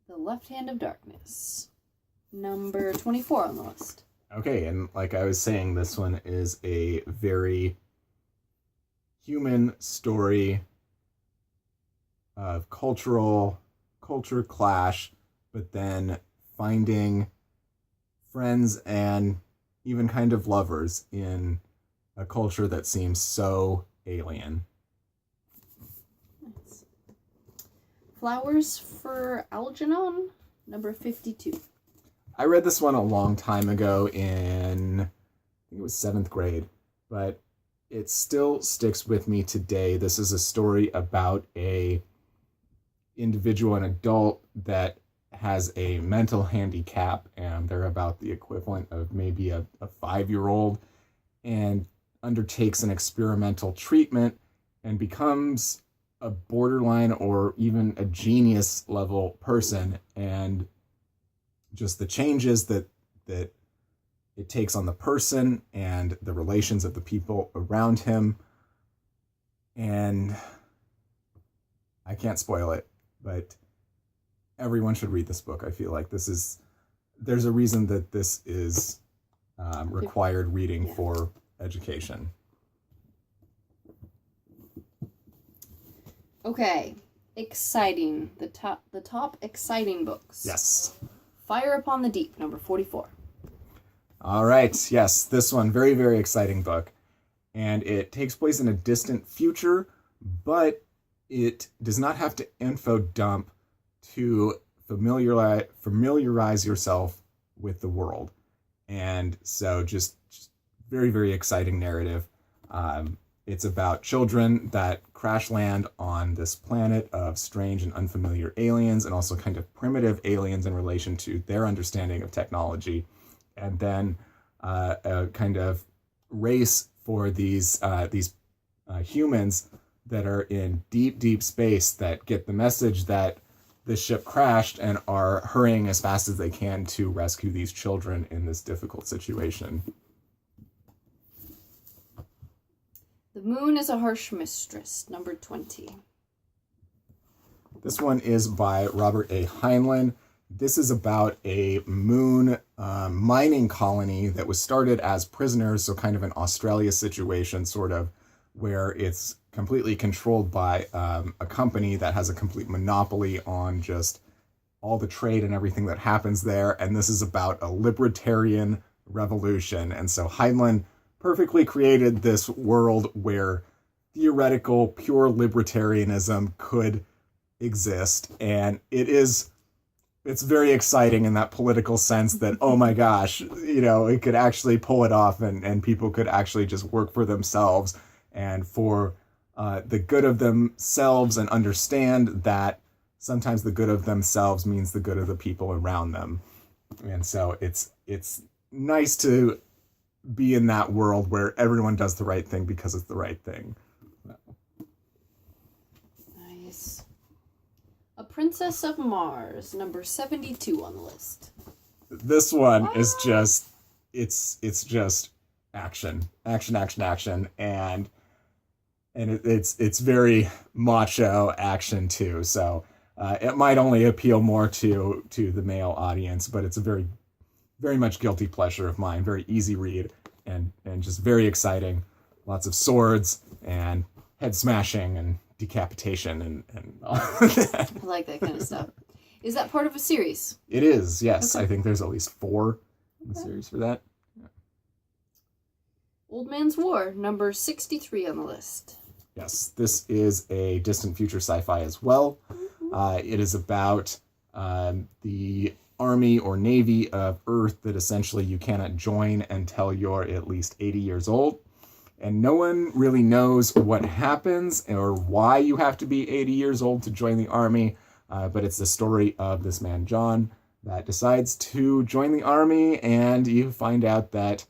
The Left Hand of Darkness. Number 24 on the list. Okay, and like I was saying, this one is a very human story of culture clash, but then finding friends and even kind of lovers in a culture that seems so alien. Nice. Flowers for Algernon, number 52. I read this one a long time ago in, I think it was 7th grade, but it still sticks with me today. This is a story about a individual, an adult that has a mental handicap, and they're about the equivalent of maybe a 5-year-old, and undertakes an experimental treatment and becomes a borderline or even a genius level person. And just the changes that it takes on the person and the relations of the people around him. And I can't spoil it, but everyone should read this book. I feel like there's a reason that this is required reading for education. Okay, exciting. The top exciting books. Yes. Fire Upon the Deep, number 44. All right. Yes, this one, very, very exciting book. And it takes place in a distant future, but it does not have to info dump to familiarize yourself with the world. And so just very, very exciting narrative. It's about children that crash land on this planet of strange and unfamiliar aliens, and also kind of primitive aliens in relation to their understanding of technology. And then a kind of race for these humans that are in deep, deep space that get the message that the ship crashed and are hurrying as fast as they can to rescue these children in this difficult situation. The Moon is a Harsh Mistress, number 20. This one is by Robert A. Heinlein. This is about a moon mining colony that was started as prisoners, so kind of an Australia situation, sort of, where it's completely controlled by a company that has a complete monopoly on just all the trade and everything that happens there. And this is about a libertarian revolution. And so Heinlein perfectly created this world where theoretical, pure libertarianism could exist. And it's very exciting in that political sense that, oh my gosh, it could actually pull it off, and people could actually just work for themselves and for the good of themselves, and understand that sometimes the good of themselves means the good of the people around them. And so it's nice to be in that world where everyone does the right thing because it's the right thing. Nice. A Princess of Mars, number 72 on the list. This one is just, it's just action, and it's very macho action too. So it might only appeal more to the male audience, but it's a very, very much guilty pleasure of mine. Very easy read and just very exciting. Lots of swords and head smashing and decapitation and all of that. I like that kind of stuff. Is that part of a series? It is, yes. Okay. I think there's at least 4 in the series for that. Yeah. Old Man's War, number 63 on the list. Yes, this is a distant future sci-fi as well. It is about the army or navy of Earth that essentially you cannot join until you're at least 80 years old. And no one really knows what happens or why you have to be 80 years old to join the army. But it's the story of this man, John, that decides to join the army, and you find out that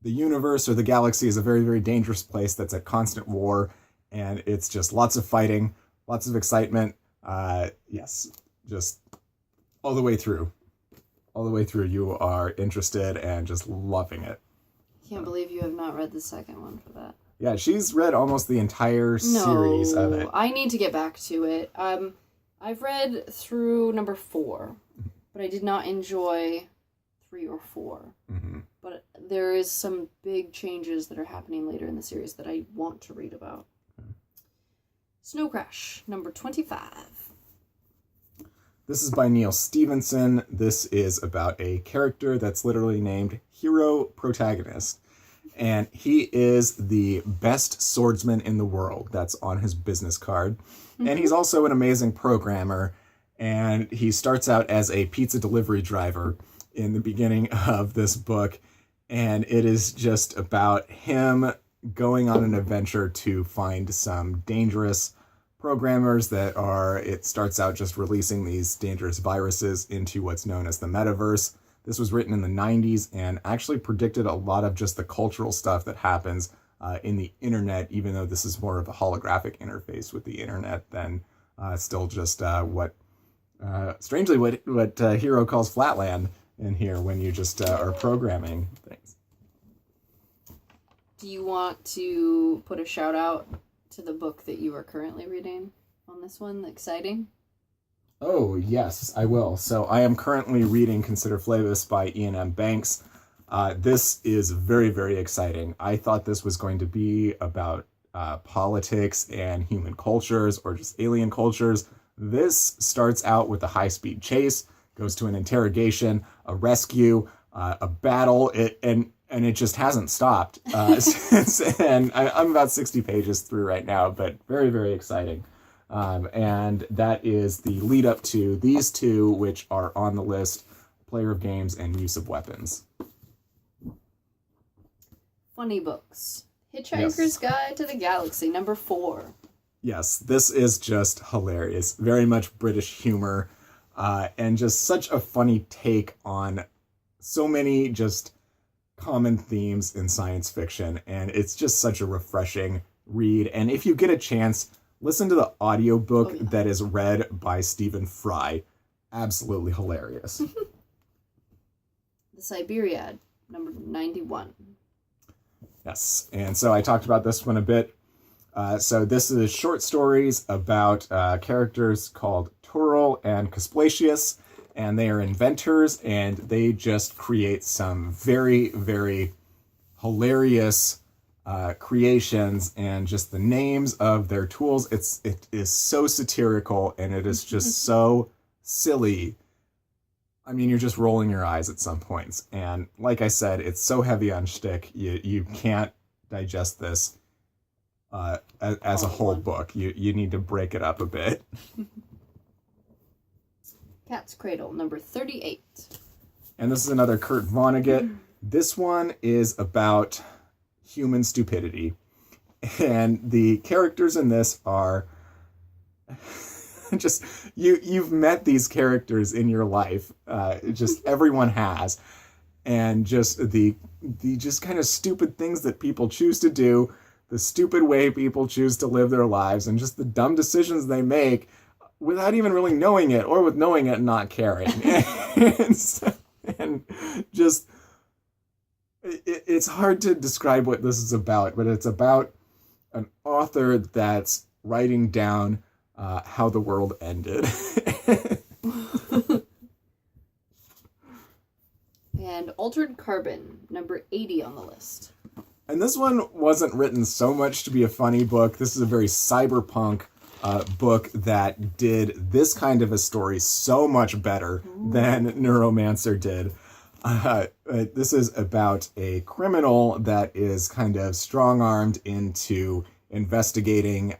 the universe or the galaxy is a very, very dangerous place that's at constant war, and it's just lots of fighting, lots of excitement. Yes, just all the way through. All the way through, you are interested and just loving it. Can't believe you have not read the second one for that. Yeah, she's read almost the entire series of it. I need to get back to it. I've read through number 4, but I did not enjoy 3 or 4. Mm-hmm. But there is some big changes that are happening later in the series that I want to read about. Snow Crash, number 25. This is by Neil Stevenson. This is about a character that's literally named Hero Protagonist. And he is the best swordsman in the world. That's on his business card. Mm-hmm. And he's also an amazing programmer. And he starts out as a pizza delivery driver in the beginning of this book. And it is just about him going on an adventure to find some dangerous programmers that are, it starts out just releasing these dangerous viruses into what's known as the metaverse. This was written in the 90s and actually predicted a lot of just the cultural stuff that happens in the internet, even though this is more of a holographic interface with the internet than still just strangely what Hero calls Flatland in here when you just are programming things. Do you want to put a shout out to the book that you are currently reading on this one? Exciting? Oh, yes, I will. So I am currently reading Consider Flavis by Ian M. Banks. This is very, very exciting. I thought this was going to be about politics and human cultures or just alien cultures. This starts out with a high-speed chase, goes to an interrogation, a rescue, a battle, and it just hasn't stopped. And I'm about 60 pages through right now, but very, very exciting. And that is the lead up to these two, which are on the list: Player of Games and Use of Weapons. Funny books. Hitchhiker's Guide to the Galaxy, number 4. Yes, this is just hilarious. Very much British humor, and just such a funny take on so many just common themes in science fiction. And it's just such a refreshing read. And if you get a chance, listen to the audiobook that is read by Stephen Fry. Absolutely hilarious. The Siberiad, number 91. Yes, and so I talked about this one a bit. So this is short stories about characters called Tural and Cosplatius, and they are inventors, and they just create some very, very hilarious creations, and just the names of their tools. It is so satirical, and it is just so silly. I mean, you're just rolling your eyes at some points. And like I said, it's so heavy on shtick, you can't digest this as a whole book. You need to break it up a bit. Cat's Cradle, number 38. And this is another Kurt Vonnegut. This one is about human stupidity. And the characters in this are just, you've met these characters in your life. Just everyone has. And just the just kind of stupid things that people choose to do, the stupid way people choose to live their lives, and just the dumb decisions they make without even really knowing it, or with knowing it and not caring. and just, it's hard to describe what this is about, but it's about an author that's writing down how the world ended. And Altered Carbon, number 80 on the list. And this one wasn't written so much to be a funny book. This is a very cyberpunk book that did this kind of a story so much better than Neuromancer did. This is about a criminal that is kind of strong-armed into investigating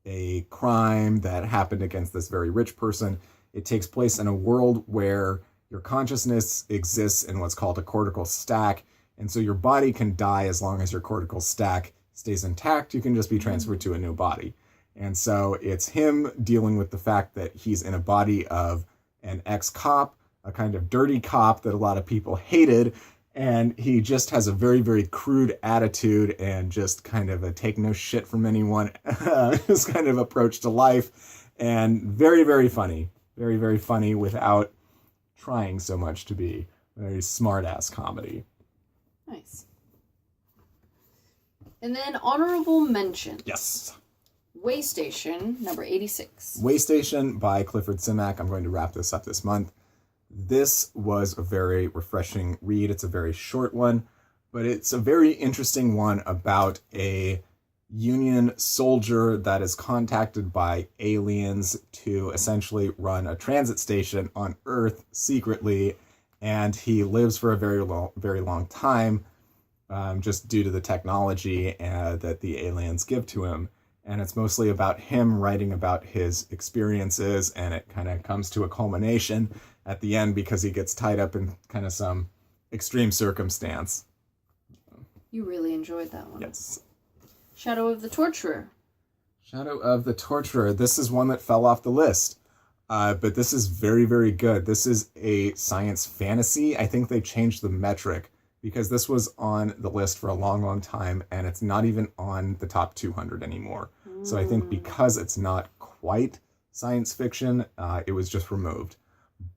a crime that happened against this very rich person. It takes place in a world where your consciousness exists in what's called a cortical stack, and so your body can die as long as your cortical stack stays intact. You can just be transferred to a new body. And so it's him dealing with the fact that he's in a body of an ex-cop, a kind of dirty cop that a lot of people hated, and he just has a very, very crude attitude and just kind of a take no shit from anyone this kind of approach to life, and very, very funny. Very, very funny without trying so much to be a very smart-ass comedy. Nice. And then honorable mention. Yes. Waystation, number 86. Waystation by Clifford Simak. I'm going to wrap this up this month. This was a very refreshing read. It's a very short one, but it's a very interesting one about a Union soldier that is contacted by aliens to essentially run a transit station on Earth secretly, and he lives for a very long time, just due to the technology that the aliens give to him. And it's mostly about him writing about his experiences, and it kind of comes to a culmination at the end because he gets tied up in kind of some extreme circumstance. You really enjoyed that one. Yes. Shadow of the Torturer. Shadow of the Torturer. This is one that fell off the list. But this is very, very good. This is a science fantasy. I think they changed the metric because this was on the list for a long time, and it's not even on the top 200 anymore. So I think because it's not quite science fiction, it was just removed.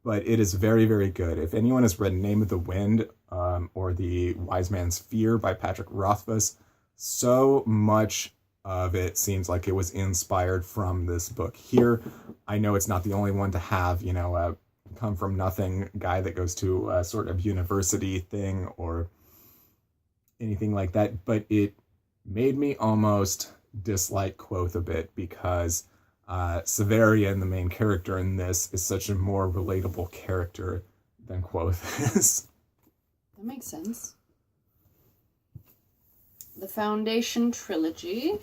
But it is very, very good. If anyone has read Name of the Wind or The Wise Man's Fear by Patrick Rothfuss, so much of it seems like it was inspired from this book here. I know it's not the only one to have, a come from nothing guy that goes to a sort of university thing or anything like that, but it made me almost dislike Quoth a bit because Severian, the main character in this, is such a more relatable character than Quoth is. That makes sense. The Foundation Trilogy.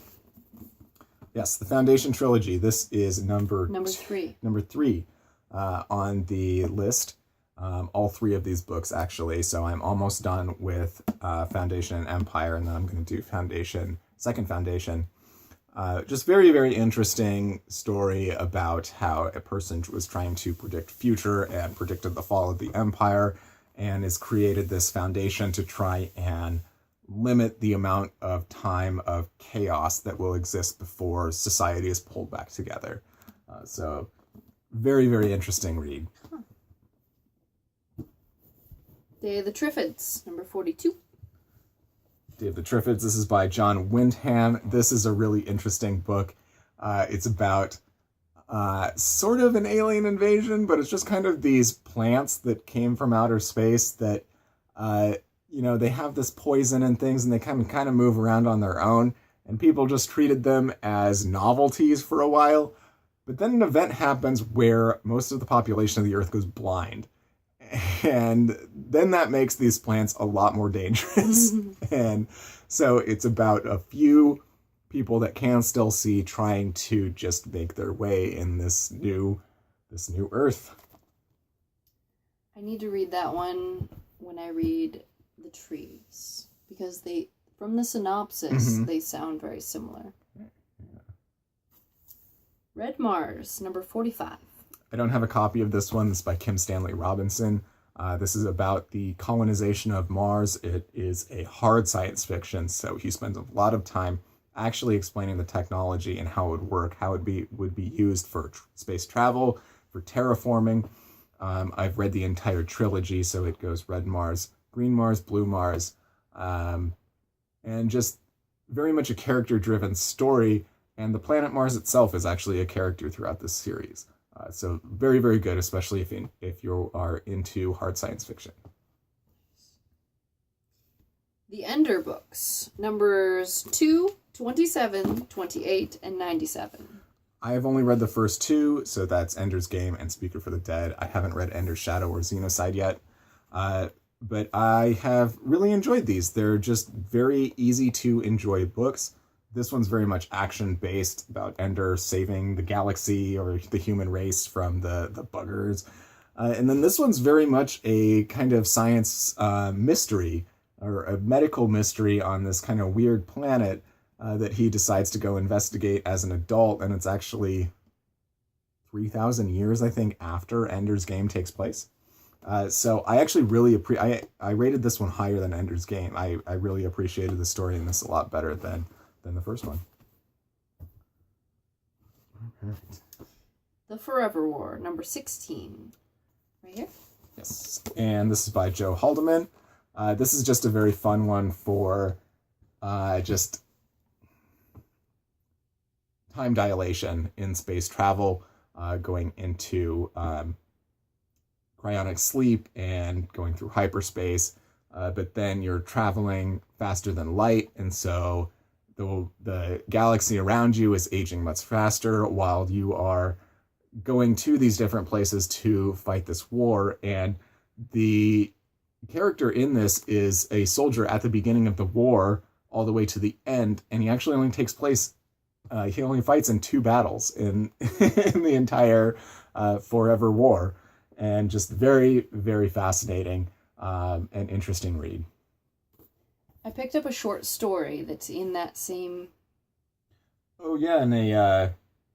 Yes, the Foundation Trilogy. This is number 3. Number 3 on the list. All 3 of these books, actually. So I'm almost done with Foundation and Empire, and then I'm going to do Second Foundation. Just very, very interesting story about how a person was trying to predict future and predicted the fall of the Empire, and has created this foundation to try and limit the amount of time of chaos that will exist before society is pulled back together. So very, very interesting read. Day of the Triffids, number 42. Day of the Triffids. This is by John Wyndham. This is a really interesting book. It's about sort of an alien invasion, but it's just kind of these plants that came from outer space that they have this poison and things, and they kind of move around on their own, and people just treated them as novelties for a while. But then an event happens where most of the population of the Earth goes blind, and then that makes these plants a lot more dangerous. And so it's about a few people that can still see trying to just make their way in this new Earth. I need to read that one when I read The Trees, because from the synopsis, they sound very similar. Yeah. Red Mars, number 45. I don't have a copy of this one. This is by Kim Stanley Robinson. This is about the colonization of Mars. It is a hard science fiction, so he spends a lot of time actually explaining the technology and how it would work, how it would be used for space travel, for terraforming. I've read the entire trilogy, so it goes Red Mars, Green Mars, Blue Mars, and just very much a character-driven story, and the planet Mars itself is actually a character throughout this series. So very, very good, especially if you are into hard science fiction. The Ender books, numbers 2, 27, 28, and 97. I have only read the first 2, so that's Ender's Game and Speaker for the Dead. I haven't read Ender's Shadow or Xenocide yet, but I have really enjoyed these. They're just very easy to enjoy books. This one's very much action-based, about Ender saving the galaxy or the human race from the buggers. And then this one's very much a kind of science mystery, or a medical mystery on this kind of weird planet that he decides to go investigate as an adult, and it's actually 3,000 years, I think, after Ender's Game takes place. So I actually really I rated this one higher than Ender's Game. I really appreciated the story in this a lot better than the first one. Okay. The Forever War, number 16. Right here? Yes. And this is by Joe Haldeman. This is just a very fun one for just time dilation in space travel, going into cryonic sleep and going through hyperspace. But then you're traveling faster than light, and so the galaxy around you is aging much faster while you are going to these different places to fight this war. And the character in this is a soldier at the beginning of the war all the way to the end, and he actually only takes place he only fights in 2 battles in in the entire Forever War, and just very, very fascinating and interesting read. I picked up a short story that's in that same... Oh yeah,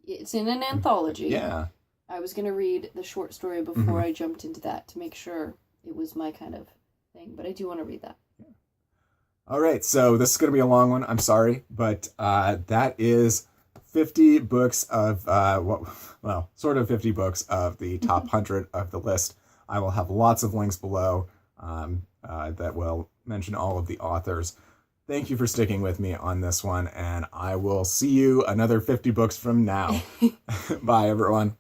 It's in an anthology. Yeah. I was going to read the short story before I jumped into that to make sure it was my kind of thing, but I do want to read that. All right, so this is going to be a long one. I'm sorry, but that is 50 books of, sort of 50 books of the top 100 of the list. I will have lots of links below that will mention all of the authors. Thank you for sticking with me on this one, and I will see you another 50 books from now. Bye, everyone.